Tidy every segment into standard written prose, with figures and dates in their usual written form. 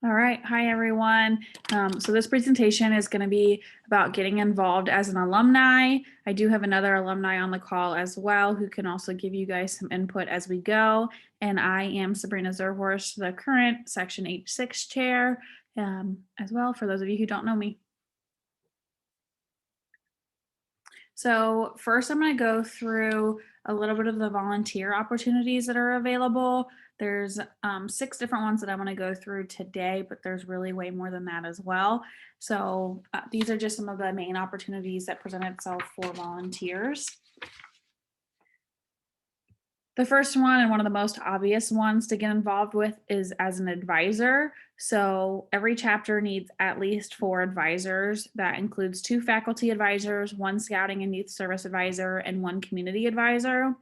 All right. Hi, everyone. So this presentation is going to be about getting involved as an alumni. I do have another alumni on the call as well who can also give you guys some input as we go. And I am Sabrina Zurhorst, the current Section H6 chair as well, for those of you who don't know me. So first I'm going to go through a little bit of the volunteer opportunities that are available. There's 6 different ones that I want to go through today, but there's really way more than that as well. So these are just some of the main opportunities that present itself for volunteers. The first one, and one of the most obvious ones to get involved with, is as an advisor. So every chapter needs at least 4 advisors. That includes 2 faculty advisors, 1 scouting and youth service advisor, and 1 community advisor.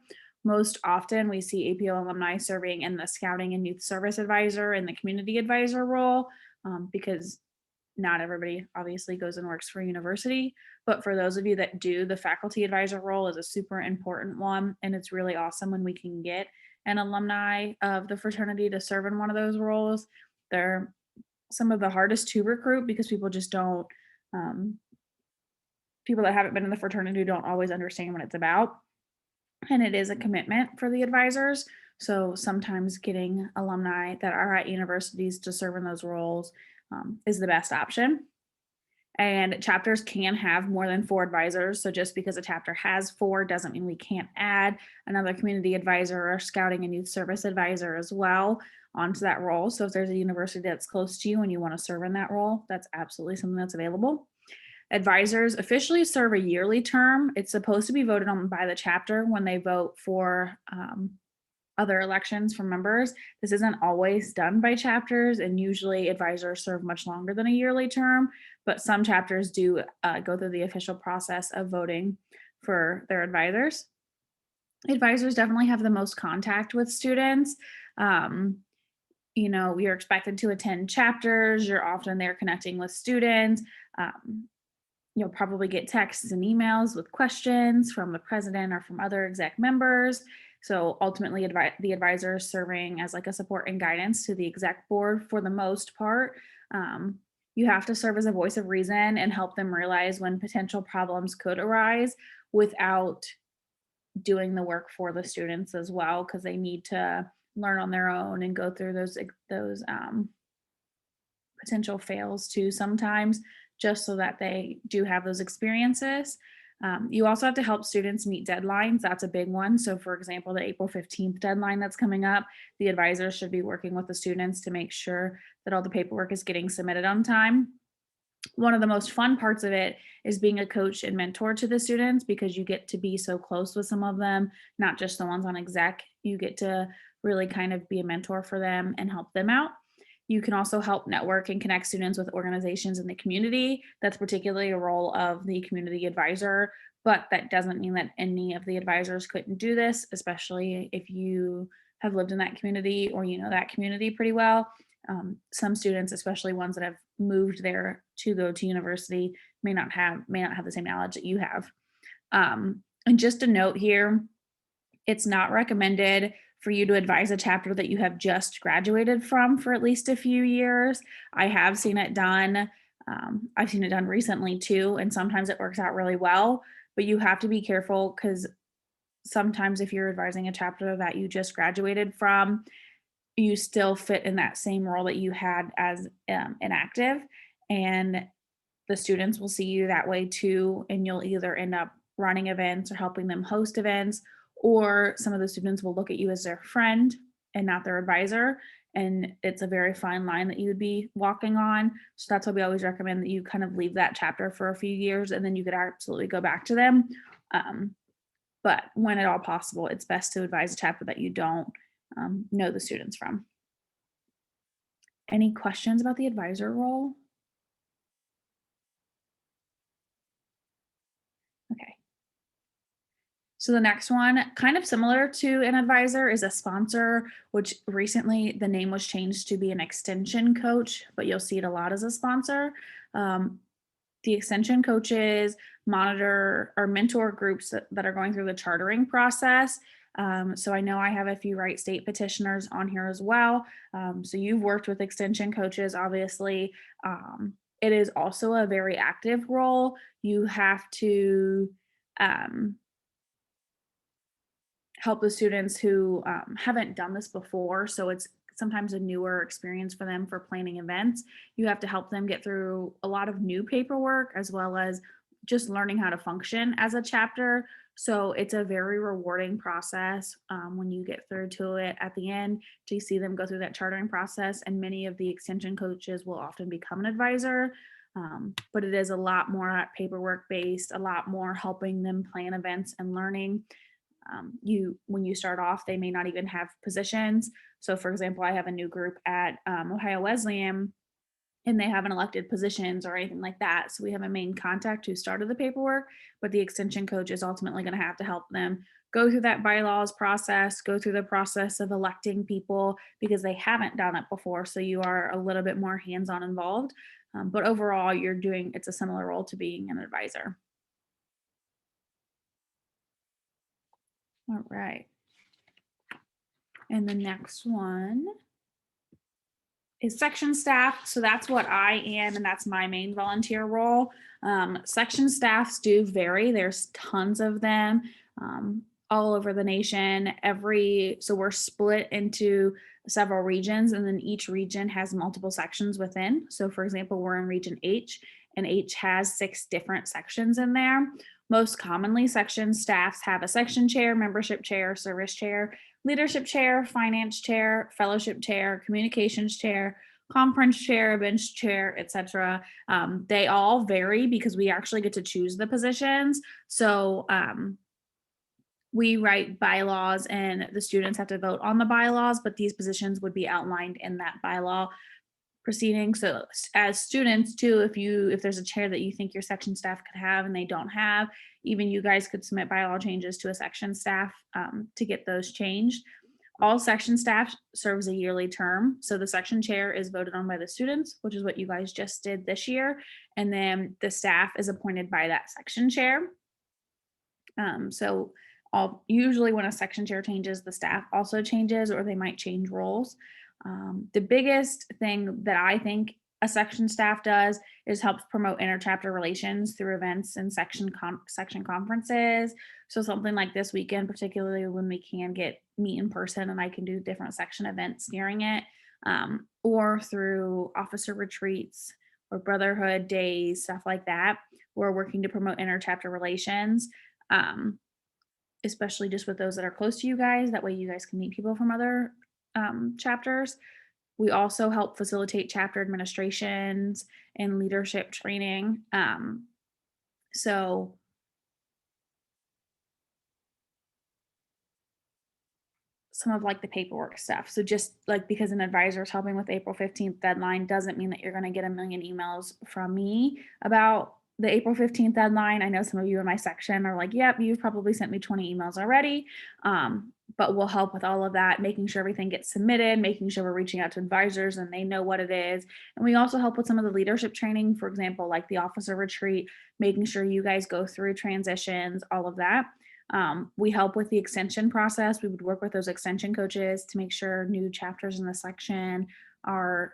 Most often we see APO alumni serving in the scouting and youth service advisor and the community advisor role because not everybody obviously goes and works for a university, but for those of you that do, the faculty advisor role is a super important one. And it's really awesome when we can get an alumni of the fraternity to serve in one of those roles. They're some of the hardest to recruit because people just don't, people that haven't been in the fraternity don't always understand what it's about. And it is a commitment for the advisors. So sometimes getting alumni that are at universities to serve in those roles is the best option. And chapters can have more than 4 advisors. So just because a chapter has 4 doesn't mean we can't add another community advisor or scouting and youth service advisor as well onto that role. So if there's a university that's close to you and you want to serve in that role, that's absolutely something that's available. Advisors officially serve a yearly term. It's supposed to be voted on by the chapter when they vote for other elections for members. This isn't always done by chapters, and usually advisors serve much longer than a yearly term, but some chapters do go through the official process of voting for their advisors. Advisors definitely have the most contact with students. You're expected to attend chapters. You're often there connecting with students. You'll probably get texts and emails with questions from the president or from other exec members. So ultimately, the advisor is serving as like a support and guidance to the exec board for the most part. You have to serve as a voice of reason and help them realize when potential problems could arise without doing the work for the students as well, because they need to learn on their own and go through those potential fails too sometimes, just so that they do have those experiences. You also have to help students meet deadlines. That's a big one. So for example, the April 15th deadline that's coming up, the advisors should be working with the students to make sure that all the paperwork is getting submitted on time. One of the most fun parts of it is being a coach and mentor to the students, because you get to be so close with some of them, not just the ones on exec. You get to really kind of be a mentor for them and help them out. You can also help network and connect students with organizations in the community. That's particularly a role of the community advisor, but that doesn't mean that any of the advisors couldn't do this, especially if you have lived in that community or you know that community pretty well. Some students, especially ones that have moved there to go to university, may not have the same knowledge that you have. And just a note here, it's not recommended for you to advise a chapter that you have just graduated from for at least a few years. I have seen it done. I've seen it done recently too, and sometimes it works out really well, but you have to be careful, because sometimes if you're advising a chapter that you just graduated from, you still fit in that same role that you had as inactive, and the students will see you that way too, and you'll either end up running events or helping them host events, or some of the students will look at you as their friend and not their advisor, and it's a very fine line that you would be walking on. So that's why we always recommend that you kind of leave that chapter for a few years, and then you could absolutely go back to them. But when at all possible, it's best to advise a chapter that you don't know the students from. Any questions about the advisor role? Okay. So the next one, kind of similar to an advisor, is a sponsor, which recently the name was changed to be an extension coach, but you'll see it a lot as a sponsor. The extension coaches monitor or mentor groups that are going through the chartering process. So I know I have a few Wright State petitioners on here as well. So you've worked with extension coaches, obviously. It is also a very active role. You have to um, help the students who haven't done this before. So it's sometimes a newer experience for them for planning events. You have to help them get through a lot of new paperwork as well as just learning how to function as a chapter. So it's a very rewarding process when you get through to it at the end to see them go through that chartering process. And many of the extension coaches will often become an advisor. But it is a lot more paperwork based, a lot more helping them plan events and learning. When you start off, they may not even have positions. So for example, I have a new group at Ohio Wesleyan, and they haven't elected positions or anything like that. So we have a main contact who started the paperwork, but the extension coach is ultimately going to have to help them go through that bylaws process, go through the process of electing people because they haven't done it before. So you are a little bit more hands-on involved. But overall, it's a similar role to being an advisor. All right. And the next one is section staff. So that's what I am, and that's my main volunteer role. Section staffs do vary. There's tons of them all over the nation. So we're split into several regions, and then each region has multiple sections within. So for example, we're in region H, and H has 6 different sections in there. Most commonly, section staffs have a section chair, membership chair, service chair, leadership chair, finance chair, fellowship chair, communications chair, conference chair, bench chair, etc. They all vary because we actually get to choose the positions. So we write bylaws and the students have to vote on the bylaws, but these positions would be outlined in that bylaw proceeding. So as students too, if there's a chair that you think your section staff could have and they don't have, even you guys could submit bylaw changes to a section staff to get those changed. All section staff serves a yearly term. So the section chair is voted on by the students, which is what you guys just did this year. And then the staff is appointed by that section chair. So usually when a section chair changes, the staff also changes, or they might change roles. The biggest thing that I think a section staff does is helps promote interchapter relations through events and section conferences. So something like this weekend, particularly when we can meet in person and I can do different section events during it, or through officer retreats or brotherhood days, stuff like that. We're working to promote interchapter relations. Especially just with those that are close to you guys. That way you guys can meet people from other chapters. We also help facilitate chapter administrations and leadership training. So some of like the paperwork stuff. So just like because an advisor is helping with April 15th deadline doesn't mean that you're going to get a million emails from me about the April 15th deadline. I know some of you in my section are like, yep, you've probably sent me 20 emails already. But we'll help with all of that, making sure everything gets submitted, making sure we're reaching out to advisors and they know what it is. And we also help with some of the leadership training, for example, like the officer retreat, making sure you guys go through transitions, all of that. We help with the extension process. We would work with those extension coaches to make sure new chapters in the section are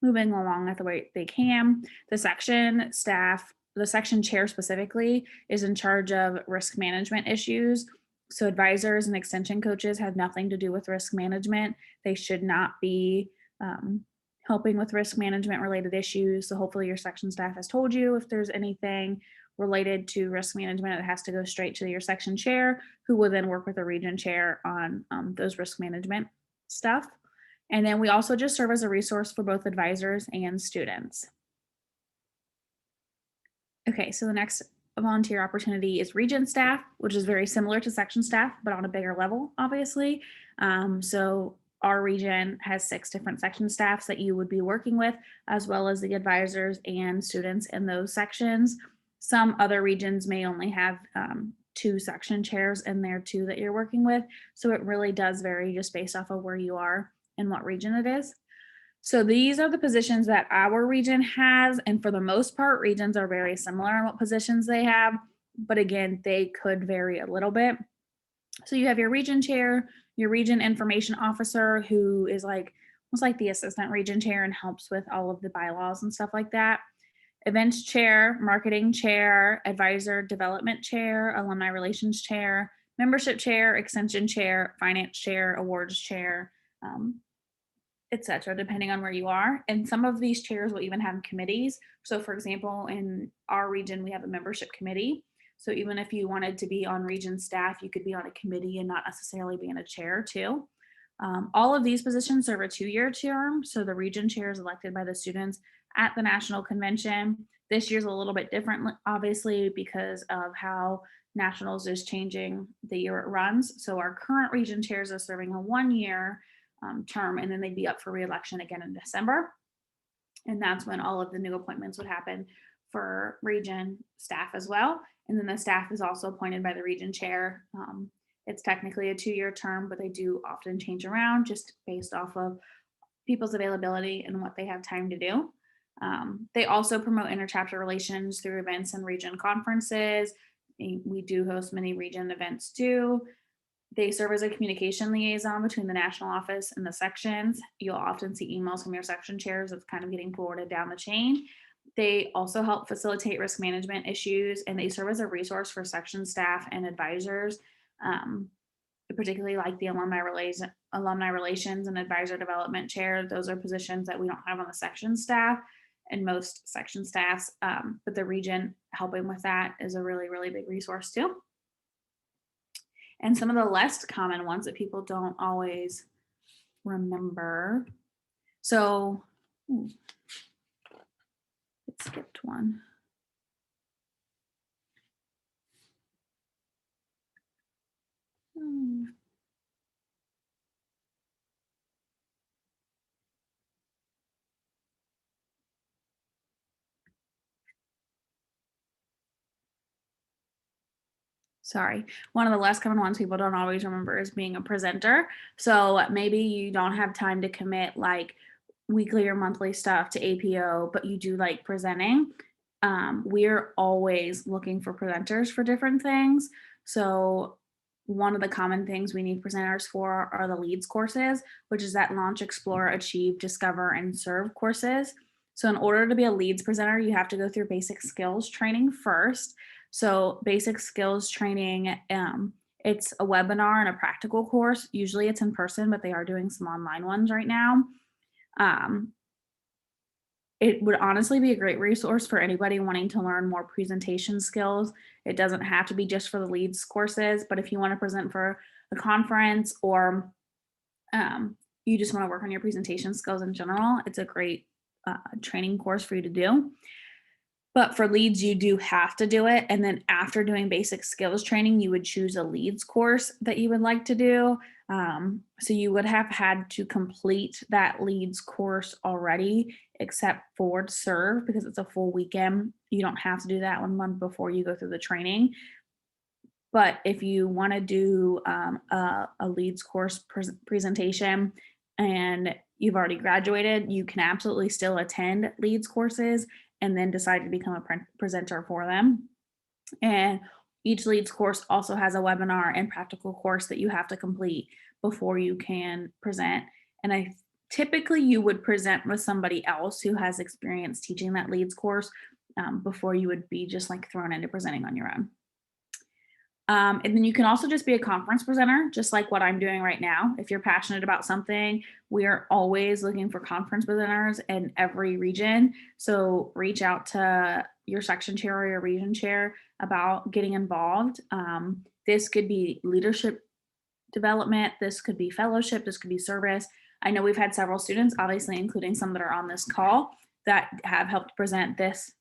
moving along at the way they can. The section staff, the section chair specifically, is in charge of risk management issues. So advisors and extension coaches have nothing to do with risk management. They should not be helping with risk management related issues. So hopefully your section staff has told you if there's anything related to risk management, it has to go straight to your section chair, who will then work with the region chair on those risk management stuff. And then we also just serve as a resource for both advisors and students. Okay, so the next volunteer opportunity is region staff, which is very similar to section staff, but on a bigger level, obviously. So our region has 6 different section staffs that you would be working with, as well as the advisors and students in those sections. Some other regions may only have 2 section chairs in there too that you're working with. So it really does vary just based off of where you are and what region it is. So these are the positions that our region has. And for the most part, regions are very similar in what positions they have. But again, they could vary a little bit. So you have your region chair, your region information officer, who is like almost like the assistant region chair and helps with all of the bylaws and stuff like that. Events chair, marketing chair, advisor development chair, alumni relations chair, membership chair, extension chair, finance chair, awards chair, um, etc., depending on where you are. And some of these chairs will even have committees. So, for example, in our region, we have a membership committee. So, even if you wanted to be on region staff, you could be on a committee and not necessarily be in a chair, too. All of these positions serve a 2-year term. So, the region chair is elected by the students at the national convention. This year's a little bit different, obviously, because of how nationals is changing the year it runs. So, our current region chairs are serving a 1-year term, and then they'd be up for reelection again in December. And that's when all of the new appointments would happen for region staff as well. And then the staff is also appointed by the region chair. It's technically a 2-year term, but they do often change around just based off of people's availability and what they have time to do. They also promote interchapter relations through events and region conferences. We do host many region events too. They serve as a communication liaison between the national office and the sections. You'll often see emails from your section chairs that's kind of getting forwarded down the chain. They also help facilitate risk management issues, and they serve as a resource for section staff and advisors, um, particularly like the alumni relations and advisor development chair. Those are positions that we don't have on the section staff and most section staffs, but the region helping with that is a really, really big resource too. And some of the less common ones that people don't always remember. So, it skipped one. Sorry. One of the less common ones people don't always remember is being a presenter. So maybe you don't have time to commit like weekly or monthly stuff to APO, but you do like presenting. We're always looking for presenters for different things. So one of the common things we need presenters for are the leads courses, which is that launch, explore, achieve, discover, and serve courses. So in order to be a leads presenter, you have to go through basic skills training first. So basic skills training, it's a webinar and a practical course. Usually it's in person, but they are doing some online ones right now. It would honestly be a great resource for anybody wanting to learn more presentation skills. It doesn't have to be just for the leads courses, but if you want to present for a conference or you just want to work on your presentation skills in general, it's a great training course for you to do. But for leads, you do have to do it. And then after doing basic skills training, you would choose a leads course that you would like to do. So you would have had to complete that leads course already, except for serve, because it's a full weekend. You don't have to do that 1 month before you go through the training. But if you want to do a leads course presentation and you've already graduated, you can absolutely still attend leads courses and then decide to become a presenter for them. And each leads course also has a webinar and practical course that you have to complete before you can present. And typically you would present with somebody else who has experience teaching that leads course before you would be just like thrown into presenting on your own. And then you can also just be a conference presenter, just like what I'm doing right now. If you're passionate about something, we are always looking for conference presenters in every region. So reach out to your section chair or your region chair about getting involved. This could be leadership development. This could be fellowship. This could be service. I know we've had several students, obviously, including some that are on this call, that have helped present this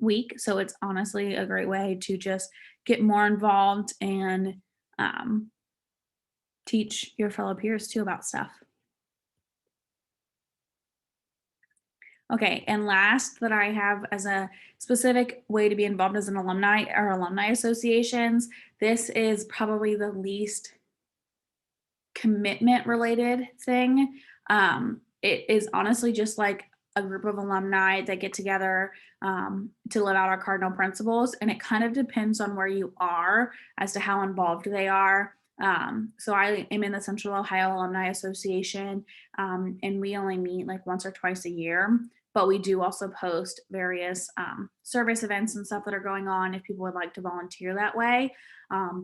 week. So it's honestly a great way to just get more involved and teach your fellow peers too about stuff. Okay, and last that I have as a specific way to be involved as an alumni are alumni associations. This is probably the least commitment related thing. It is honestly just like a group of alumni that get together to live out our cardinal principles. And it kind of depends on where you are as to how involved they are. So I am in the Central Ohio Alumni Association, and we only meet like once or twice a year. But we do also post various service events and stuff that are going on if people would like to volunteer that way.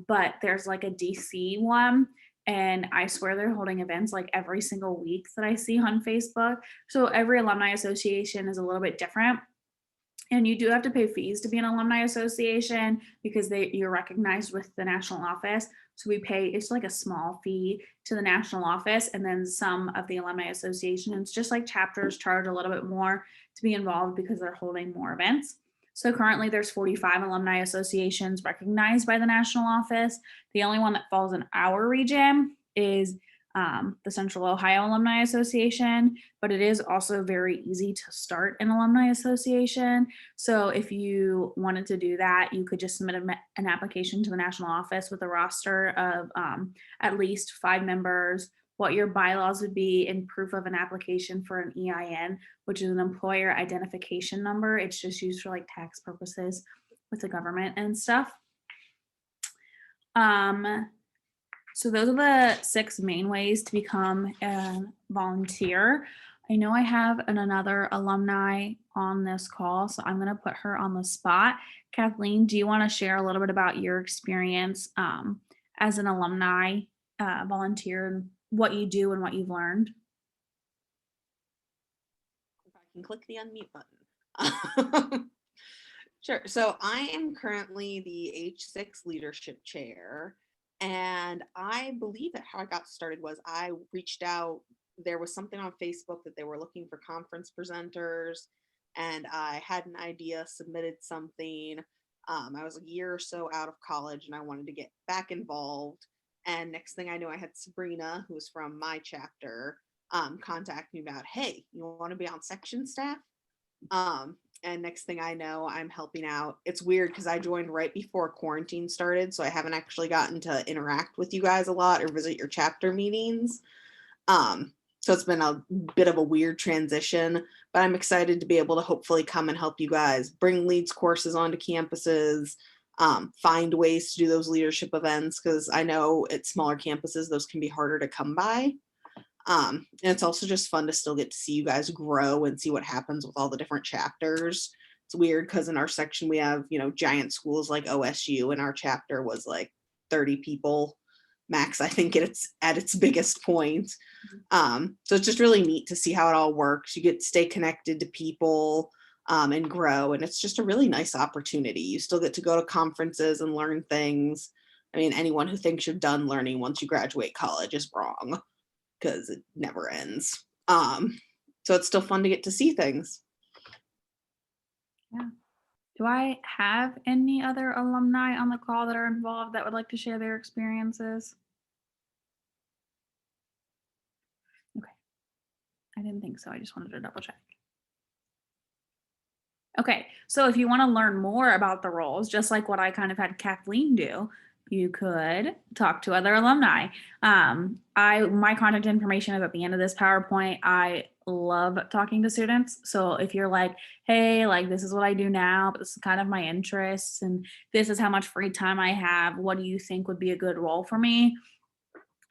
But there's like a DC one, and I swear they're holding events like every single week that I see on Facebook. So every alumni association is a little bit different. And you do have to pay fees to be an alumni association because you're recognized with the national office. So we pay, it's like a small fee to the national office, and then some of the alumni associations, just like chapters, charge a little bit more to be involved because they're holding more events. So currently there's 45 alumni associations recognized by the national office. The only one that falls in our region is the Central Ohio Alumni Association, but it is also very easy to start an alumni association. So if you wanted to do that, you could just submit an application to the national office with a roster of at least 5 members, what your bylaws would be, and proof of an application for an EIN, which is an employer identification number. It's just used for like tax purposes with the government and stuff. So those are the 6 main ways to become a volunteer. I know I have another alumni on this call, so I'm going to put her on the spot. Kathleen, do you want to share a little bit about your experience as an alumni volunteer, and what you do and what you've learned? If I can click the unmute button. Sure. So I am currently the H6 leadership chair. And I believe that how I got started was I reached out. There was something on Facebook that they were looking for conference presenters, and I had an idea, submitted something. I was a year or so out of college, and I wanted to get back involved. And next thing I knew, I had Sabrina, who was from my chapter, contact me about, hey, you want to be on section staff? And next thing I know, I'm helping out. It's weird because I joined right before quarantine started, so I haven't actually gotten to interact with you guys a lot or visit your chapter meetings. So it's been a bit of a weird transition, but I'm excited to be able to hopefully come and help you guys bring leads courses onto campuses, find ways to do those leadership events, because I know at smaller campuses, those can be harder to come by. And it's also just fun to still get to see you guys grow and see what happens with all the different chapters. It's weird because in our section we have, giant schools like OSU, and our chapter was like 30 people max, I think at its biggest point. So it's just really neat to see how it all works. You get to stay connected to people and grow, and it's just a really nice opportunity. You still get to go to conferences and learn things. I mean, anyone who thinks you're done learning once you graduate college is wrong, because it never ends. So it's still fun to get to see things. Yeah. Do I have any other alumni on the call that are involved that would like to share their experiences? Okay. I didn't think so. I just wanted to double check. Okay, so if you want to learn more about the roles, just like what I kind of had Kathleen do, you could talk to other alumni. My contact information is at the end of this PowerPoint. I love talking to students. So if you're like, hey, like this is what I do now, but this is kind of my interests, and this is how much free time I have, what do you think would be a good role for me?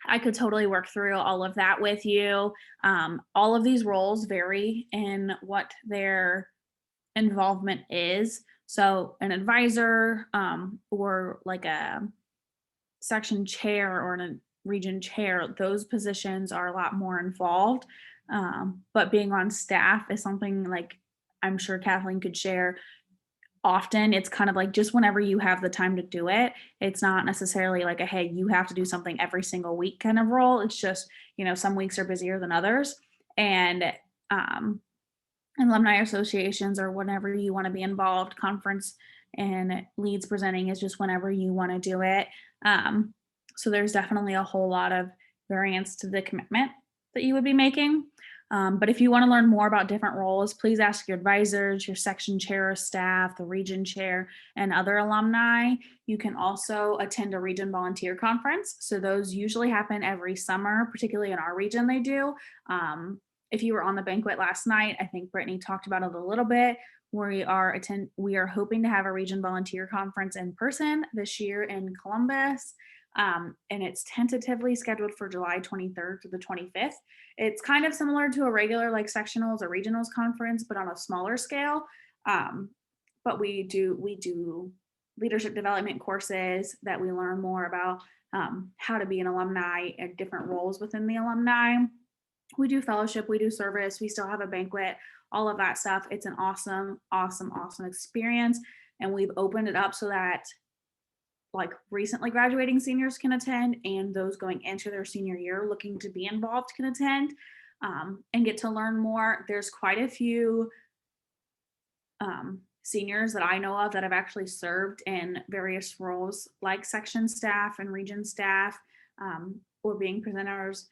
I could totally work through all of that with you. All of these roles vary in what their involvement is. So an advisor or like a section chair or a region chair, those positions are a lot more involved. But being on staff is something like I'm sure Kathleen could share often. It's kind of like just whenever you have the time to do it. It's not necessarily like a, hey, you have to do something every single week kind of role. It's just, some weeks are busier than others. And alumni associations, or whenever you want to be involved, conference and leads presenting is just whenever you want to do it. So there's definitely a whole lot of variance to the commitment that you would be making. But if you want to learn more about different roles, please ask your advisors, your section chair or staff, the region chair, and other alumni. You can also attend a region volunteer conference. So those usually happen every summer, particularly in our region they do. If you were on the banquet last night, I think Brittany talked about it a little bit. We are hoping to have a region volunteer conference in person this year in Columbus. And it's tentatively scheduled for July 23rd through the 25th. It's kind of similar to a regular like sectionals or regionals conference, but on a smaller scale. Um, but we do leadership development courses that we learn more about how to be an alumni and different roles within the alumni. We do fellowship, we do service, we still have a banquet, all of that stuff. It's an awesome, awesome, awesome experience. And we've opened it up so that like recently graduating seniors can attend and those going into their senior year looking to be involved can attend and get to learn more. There's quite a few seniors that I know of that have actually served in various roles like section staff and region staff or being presenters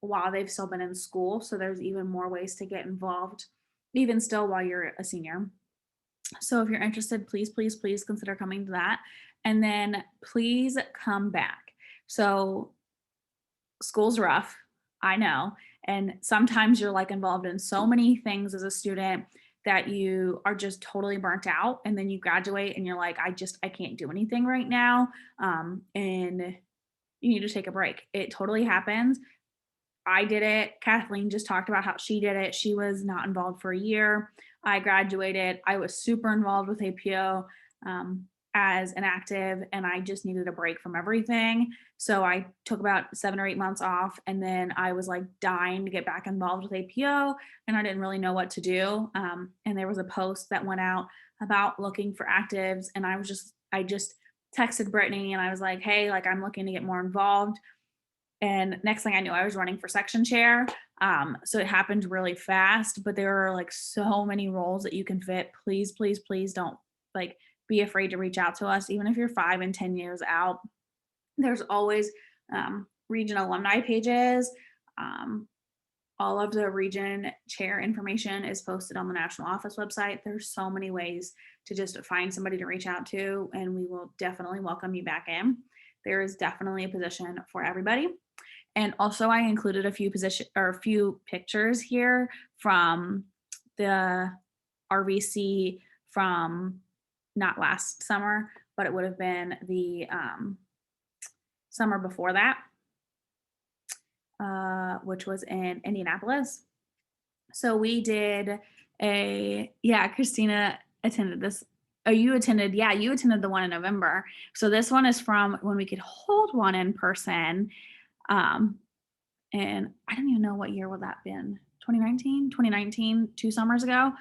while they've still been in school. So there's even more ways to get involved, even still while you're a senior. So if you're interested, please, please, please consider coming to that. And then please come back. So school's rough, I know. And sometimes you're like involved in so many things as a student that you are just totally burnt out. And then you graduate and you're like, I can't do anything right now. And you need to take a break. It totally happens. I did it. Kathleen just talked about how she did it. She was not involved for a year. I graduated. I was super involved with APO as an active, and I just needed a break from everything. So I took about 7 or 8 months off, and then I was like dying to get back involved with APO, and I didn't really know what to do. And there was a post that went out about looking for actives, and I just texted Brittany, and I was like, hey, like I'm looking to get more involved. And next thing I knew, I was running for section chair. So it happened really fast, but there are like so many roles that you can fit. Please, please, please don't like be afraid to reach out to us. Even if you're 5 and 10 years out, there's always region alumni pages. All of the region chair information is posted on the national office website. There's so many ways to just find somebody to reach out to, and we will definitely welcome you back in. There is definitely a position for everybody. And also I included a few pictures here from the RVC from not last summer, but it would have been the summer before that, which was in Indianapolis. So we did Christina attended this. Oh, you attended the one in November. So this one is from when we could hold one in person. And I don't even know what year would that been. 2019, 2 summers ago.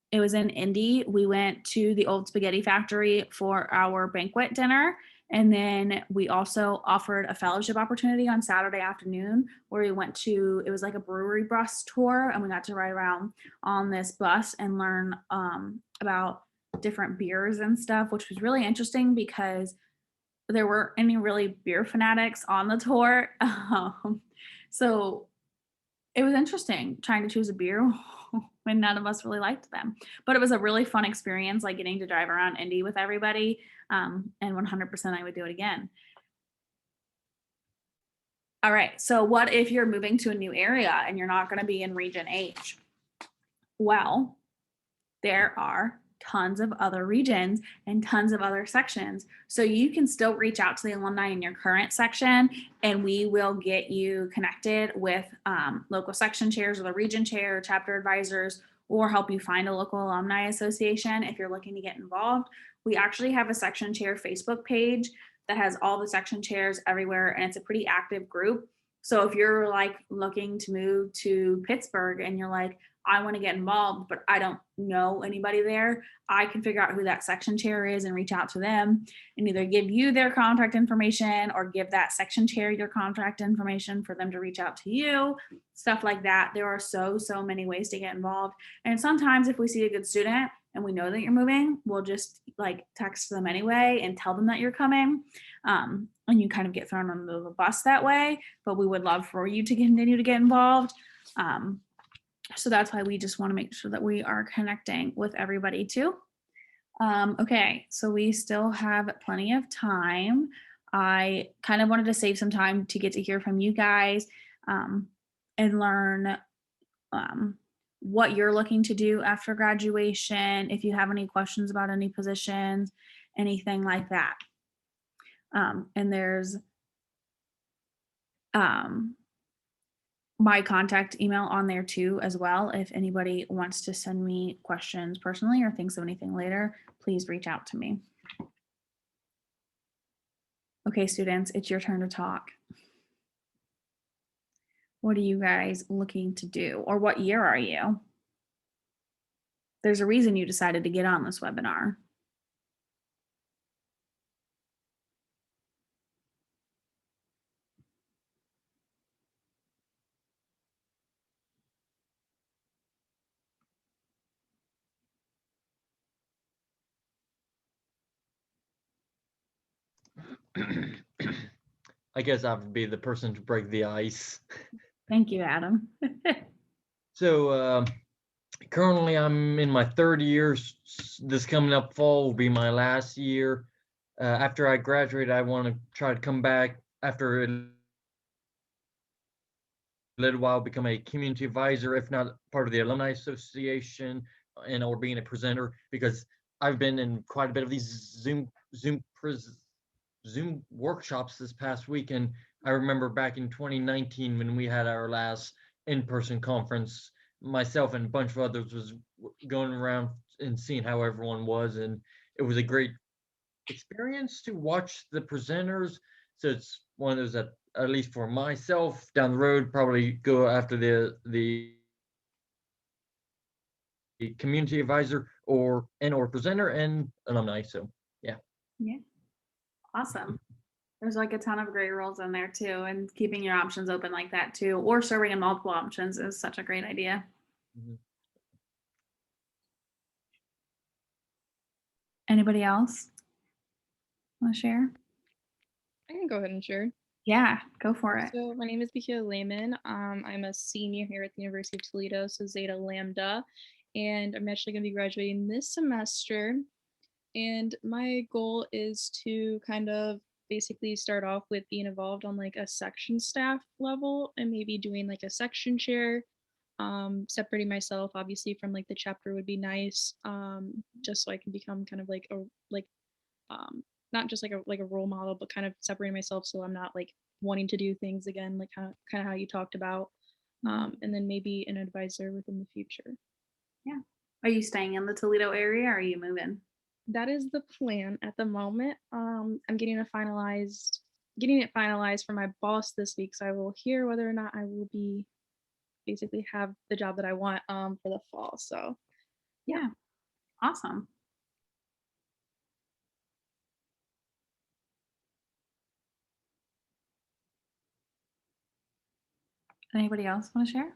It was in Indy. We went to the old spaghetti factory for our banquet dinner. And then we also offered a fellowship opportunity on Saturday afternoon where we went to, it was like a brewery bus tour, and we got to ride around on this bus and learn about different beers and stuff, which was really interesting because there weren't any really beer fanatics on the tour. So it was interesting trying to choose a beer when none of us really liked them. But it was a really fun experience, like getting to drive around Indy with everybody. And 100% I would do it again. All right. So what if you're moving to a new area and you're not going to be in Region H? Well, there are tons of other regions and tons of other sections. So you can still reach out to the alumni in your current section, and we will get you connected with local section chairs or the region chair or chapter advisors, or help you find a local alumni association if you're looking to get involved. We actually have a section chair Facebook page that has all the section chairs everywhere, and it's a pretty active group. So if you're like looking to move to Pittsburgh and you're like, I want to get involved, but I don't know anybody there, I can figure out who that section chair is and reach out to them and either give you their contact information or give that section chair your contact information for them to reach out to you, stuff like that. There are so many ways to get involved. And sometimes if we see a good student and we know that you're moving, we'll just like text them anyway and tell them that you're coming. And you kind of get thrown under the bus that way, but we would love for you to continue to get involved. So that's why we just want to make sure that we are connecting with everybody too. Okay, so we still have plenty of time. I kind of wanted to save some time to get to hear from you guys. and learn what you're looking to do after graduation, if you have any questions about any positions, anything like that. And there's um, my contact email on there too as well. If anybody wants to send me questions personally or thinks of anything later, please reach out to me. Okay, students, it's your turn to talk. What are you guys looking to do, or what year are you? There's a reason you decided to get on this webinar. I guess I would be the person to break the ice. Thank you, Adam. So currently I'm in my third year. This coming up fall will be my last year. After I graduate, I want to try to come back after a little while, become a community advisor, if not part of the Alumni Association, and or being a presenter, because I've been in quite a bit of these Zoom workshops this past week, and I remember back in 2019 when we had our last in-person conference, myself and a bunch of others was going around and seeing how everyone was, and it was a great experience to watch the presenters. So it's one of those that, at least for myself, down the road, probably go after the community advisor or presenter and alumni. So yeah. Yeah, awesome. There's like a ton of great roles in there too, and keeping your options open like that too, or serving in multiple options is such a great idea. Mm-hmm. Anybody else want to share? I can go ahead and share. Yeah, go for it. So my name is Bikia Lehman. I'm a senior here at the University of Toledo, so Zeta Lambda, and I'm actually going to be graduating this semester. And my goal is to kind of basically start off with being involved on like a section staff level and maybe doing like a section chair. Separating myself obviously from like the chapter would be nice, just so I can become kind of like a not just like a role model, but kind of separating myself so I'm not like wanting to do things again, like kind of how you talked about, and then maybe an advisor within the future. Yeah. Are you staying in the Toledo area or are you moving? That is the plan at the moment. I'm getting it finalized for my boss this week, so I will hear whether or not I will be basically have the job that I want for the fall. So Yeah, awesome. Anybody else want to share?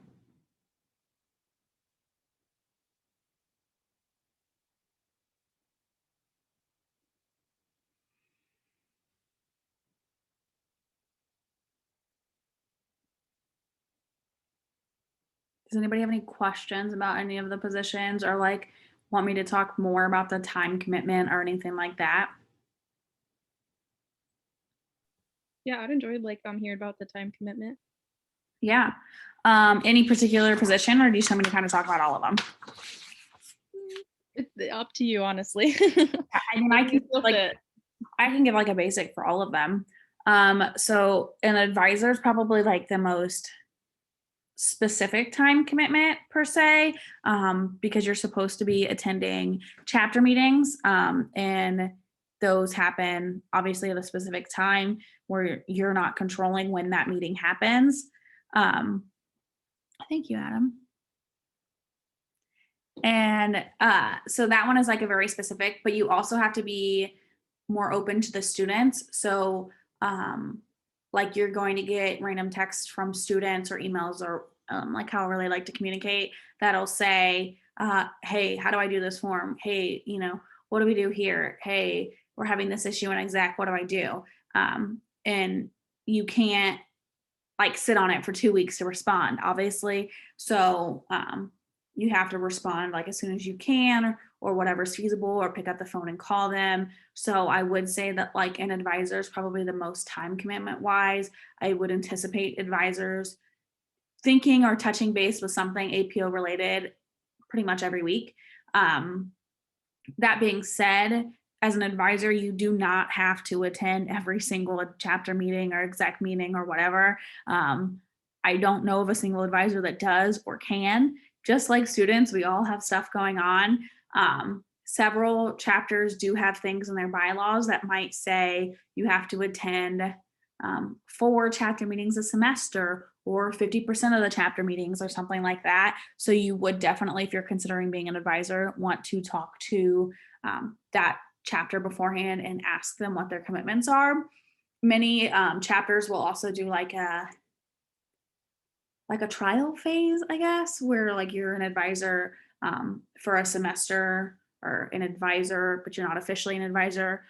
Does anybody have any questions about any of the positions, or like want me to talk more about the time commitment or anything like that? yeah, I'd enjoy like hearing about the time commitment. Yeah. Any particular position, or do you just want me to kind of talk about all of them? It's up to you, honestly. I mean, I can give like a basic for all of them. So an advisor is probably like the most specific time commitment per se, because you're supposed to be attending chapter meetings, and those happen obviously at a specific time where you're not controlling when that meeting happens. Thank you, Adam. And so that one is like a very specific, but you also have to be more open to the students. So like you're going to get random texts from students or emails or like however they like to communicate, that'll say, hey, how do I do this form? Hey, what do we do here? Hey, we're having this issue in exec, what do I do? And you can't like sit on it for 2 weeks to respond, obviously. So you have to respond like as soon as you can, or whatever's feasible, or pick up the phone and call them. So I would say that like an advisor is probably the most time commitment wise. I would anticipate advisors thinking or touching base with something APO related pretty much every week. That being said, as an advisor, you do not have to attend every single chapter meeting or exec meeting or whatever. I don't know of a single advisor that does or can. Just like students, we all have stuff going on. Several chapters do have things in their bylaws that might say you have to attend 4 chapter meetings a semester or 50% of the chapter meetings or something like that. So you would definitely, if you're considering being an advisor, want to talk to that chapter beforehand and ask them what their commitments are. Many chapters will also do like a trial phase, I guess, where like you're an advisor for a semester or an advisor, but you're not officially an advisor.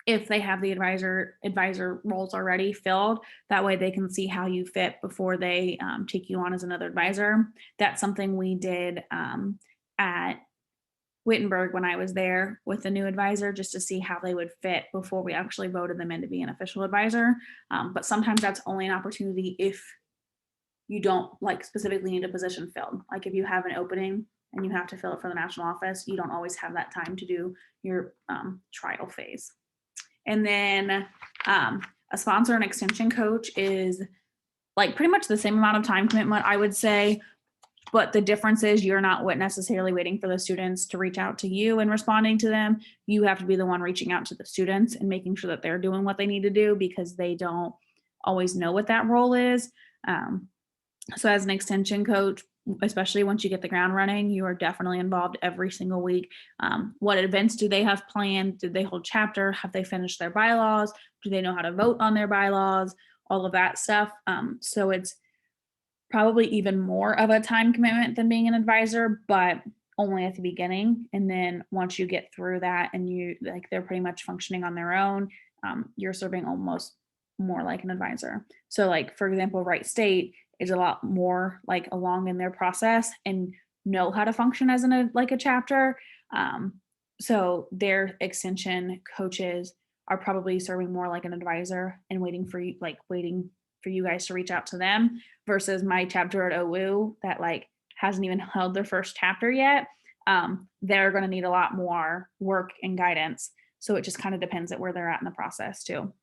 If they have the advisor roles already filled, that way they can see how you fit before they take you on as another advisor. That's something we did at Wittenberg when I was there with the new advisor, just to see how they would fit before we actually voted them in to be an official advisor. But sometimes that's only an opportunity if you don't like specifically need a position filled. Like if you have an opening and you have to fill it for the national office, you don't always have that time to do your trial phase. And then a sponsor and extension coach is like pretty much the same amount of time commitment, I would say. But the difference is you're not necessarily waiting for the students to reach out to you and responding to them. You have to be the one reaching out to the students and making sure that they're doing what they need to do, because they don't always know what that role is. So as an extension coach, especially once you get the ground running, you are definitely involved every single week. What events do they have planned? Did they hold chapter? Have they finished their bylaws? Do they know how to vote on their bylaws? All of that stuff. So it's probably even more of a time commitment than being an advisor, but only at the beginning. And then once you get through that and you like they're pretty much functioning on their own, you're serving almost more like an advisor. So like, for example, Wright State is a lot more like along in their process and know how to function as a chapter. So their extension coaches are probably serving more like an advisor and waiting for you guys to reach out to them, versus my chapter at OU that like hasn't even held their first chapter yet. They're going to need a lot more work and guidance. So it just kind of depends at where they're at in the process too,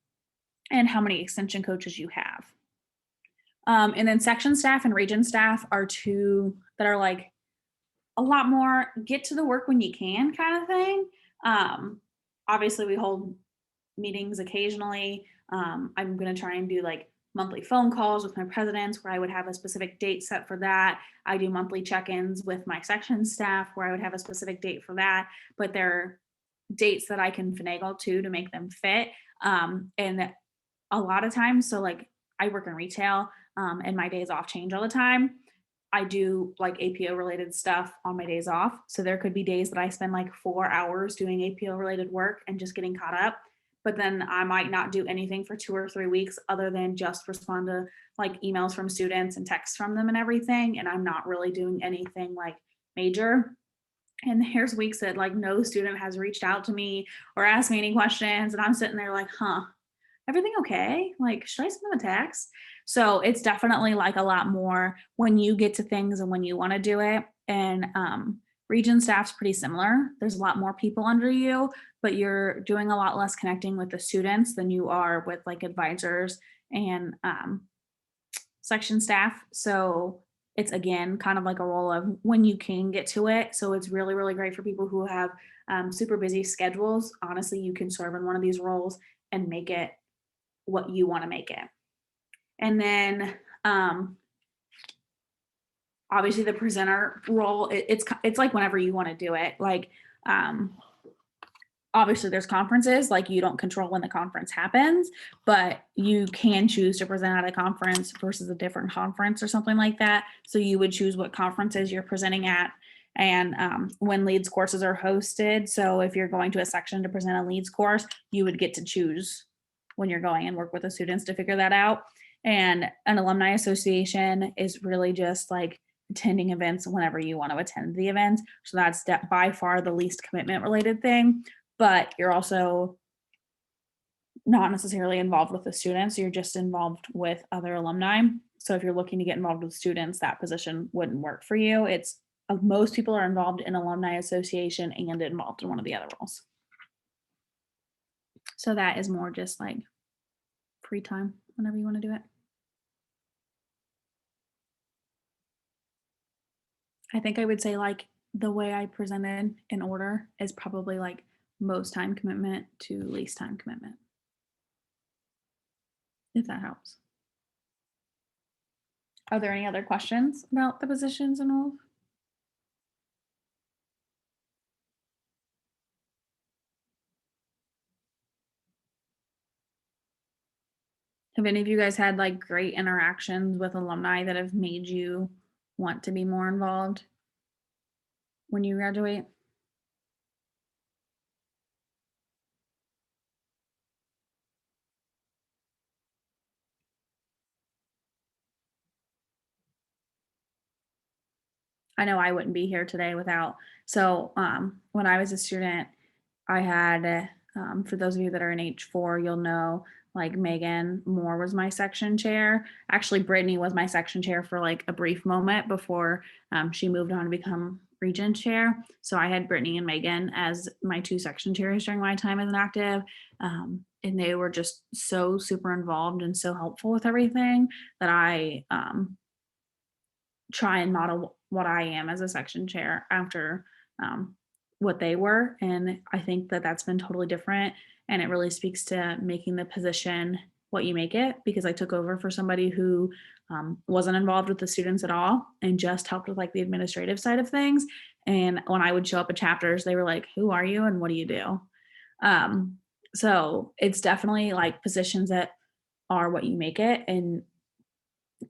and how many extension coaches you have. And then section staff and region staff are two that are like a lot more get to the work when you can kind of thing. Obviously we hold meetings occasionally. I'm going to try and do like monthly phone calls with my presidents where I would have a specific date set for that. I do monthly check-ins with my section staff where I would have a specific date for that, but there are dates that I can finagle to make them fit. And a lot of times, so like I work in retail and my days off change all the time. I do like APO related stuff on my days off. So there could be days that I spend like 4 hours doing APO related work and just getting caught up. But then I might not do anything for 2 or 3 weeks other than just respond to like emails from students and texts from them and everything. And I'm not really doing anything like major. And here's weeks that like no student has reached out to me or asked me any questions. And I'm sitting there like, everything okay? Like, should I send them a text? So it's definitely like a lot more when you get to things and when you want to do it. And region staff's pretty similar. There's a lot more people under you, but you're doing a lot less connecting with the students than you are with like advisors and section staff. So it's again kind of like a role of when you can get to it. So it's really, really great for people who have super busy schedules. Honestly, you can serve in one of these roles and make it what you want to make it. And then obviously the presenter role, it's like whenever you want to do it. Like obviously there's conferences, like you don't control when the conference happens, but you can choose to present at a conference versus a different conference or something like that. So you would choose what conferences you're presenting at and when leads courses are hosted. So if you're going to a section to present a leads course, you would get to choose when you're going and work with the students to figure that out. And an alumni association is really just like attending events whenever you want to attend the events. So that's by far the least commitment related thing, but you're also not necessarily involved with the students. You're just involved with other alumni. So if you're looking to get involved with students, that position wouldn't work for you. It's most people are involved in Alumni Association and involved in one of the other roles. So that is more just like free time whenever you want to do it. I think I would say like the way I presented in order is probably like most time commitment to least time commitment. If that helps. Are there any other questions about the positions and roles? Have any of you guys had like great interactions with alumni that have made you want to be more involved when you graduate? I know I wouldn't be here today without. So when I was a student, I had, for those of you that are in H4, you'll know like Megan Moore was my section chair. Actually, Brittany was my section chair for like a brief moment before she moved on to become regent chair. So I had Brittany and Megan as my 2 section chairs during my time as an active. And they were just so super involved and so helpful with everything that I try and model what I am as a section chair after what they were. And I think that that's been totally different. And it really speaks to making the position what you make it, because I took over for somebody who wasn't involved with the students at all and just helped with like the administrative side of things. And when I would show up at chapters, they were like, who are you and what do you do? So it's definitely like positions that are what you make it. And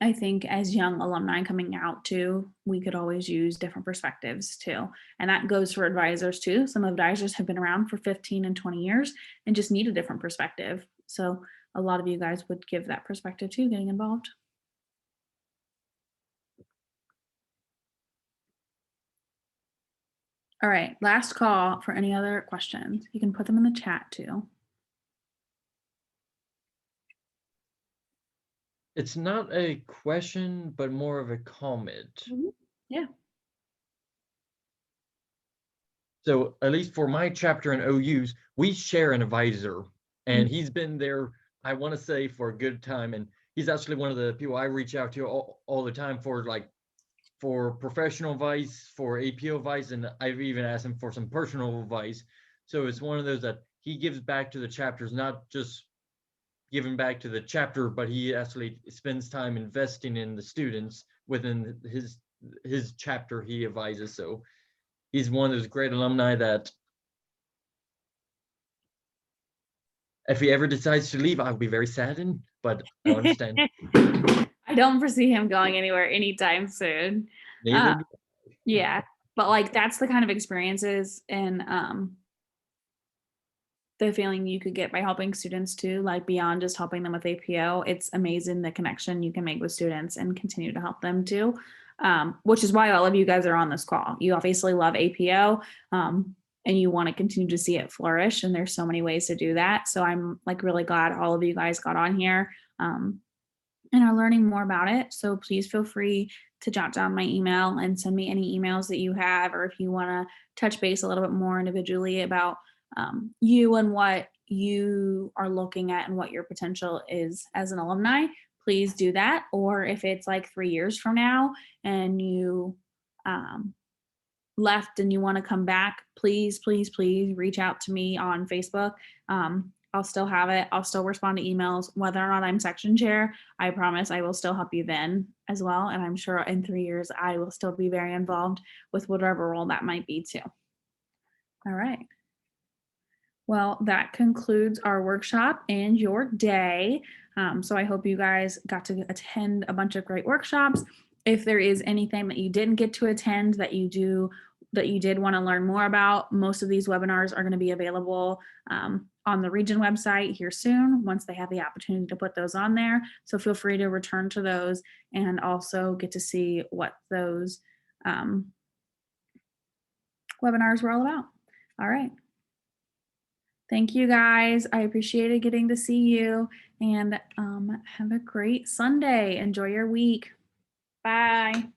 I think as young alumni coming out too, we could always use different perspectives too. And that goes for advisors too. Some advisors have been around for 15 and 20 years and just need a different perspective. So a lot of you guys would give that perspective too, getting involved. All right, last call for any other questions. You can put them in the chat too. It's not a question, but more of a comment. Yeah. So at least for my chapter in OUs, we share an advisor, and he's been there, I want to say, for a good time. And he's actually one of the people I reach out to all the time for professional advice, for APO advice, and I've even asked him for some personal advice. So it's one of those that he gives back to the chapters, not just giving back to the chapter, but he actually spends time investing in the students within his chapter he advises. So he's one of those great alumni that if he ever decides to leave, I'll be very saddened, but I understand. I don't foresee him going anywhere anytime soon. Neither do Yeah, but like that's the kind of experiences and the feeling you could get by helping students too, like beyond just helping them with APO. It's amazing the connection you can make with students and continue to help them too. Which is why all of you guys are on this call. You obviously love APO and you want to continue to see it flourish. And there's so many ways to do that. So I'm like really glad all of you guys got on here and are learning more about it. So please feel free to jot down my email and send me any emails that you have, or if you want to touch base a little bit more individually about you and what you are looking at and what your potential is as an alumni, please do that. Or if it's like 3 years from now and you left and you want to come back, please reach out to me on Facebook. I'll still have it. I'll still respond to emails, whether or not I'm section chair. I promise I will still help you then as well. And I'm sure in 3 years, I will still be very involved with whatever role that might be too. All right. Well, that concludes our workshop and your day. So I hope you guys got to attend a bunch of great workshops. If there is anything that you didn't get to attend that you did want to learn more about, most of these webinars are going to be available on the region website here soon once they have the opportunity to put those on there. So feel free to return to those and also get to see what those webinars were all about. All right. Thank you guys. I appreciated getting to see you, and have a great Sunday. Enjoy your week. Bye.